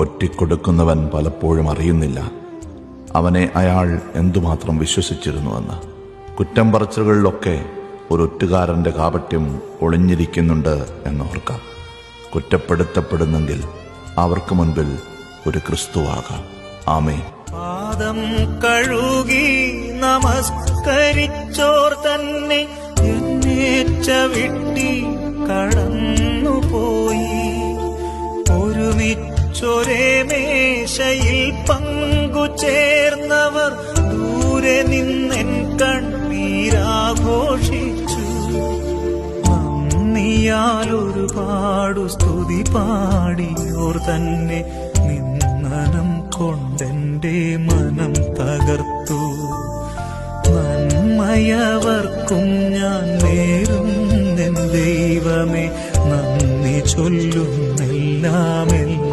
ഒറ്റിക്കൊടുക്കുന്നവൻ പലപ്പോഴും അറിയുന്നില്ല അവനെ അയാൾ എന്തുമാത്രം വിശ്വസിച്ചിരുന്നുവെന്ന്. കുറ്റം പറച്ചിലുകളിലൊക്കെ ഒരു ഒറ്റുകാരൻ്റെ കാപട്യം ഒളിഞ്ഞിരിക്കുന്നുണ്ട് എന്നോർക്കാം. കുറ്റപ്പെടുത്തപ്പെടുന്നെങ്കിൽ അവർക്ക് മുൻപിൽ ഒരു ക്രിസ്തുവാകാം. ആമേൻ. പാദം കഴുകി നമസ്കരിച്ചോർ തന്നെ എന്നേച്ച വിട്ടി കടന്നുപോയി. ഒരുമിച്ചൊരേ മേശയിൽ പങ്കുചേർന്നവർ ദൂരെ നിന്നെൻ കണ്ണീരാഘോഷിച്ചു. നന്ദിയാൽ ഒരുപാടു സ്തുതി പാടിയോർ തന്നെ നിന്ദനം കൊണ്ടെന്റെ മനം തകർത്തു. നന്മയവർക്കും ഞാൻ നേരും ദൈവമേ, നന്ദി ചൊല്ലുന്നെല്ലാമെല്ലാം.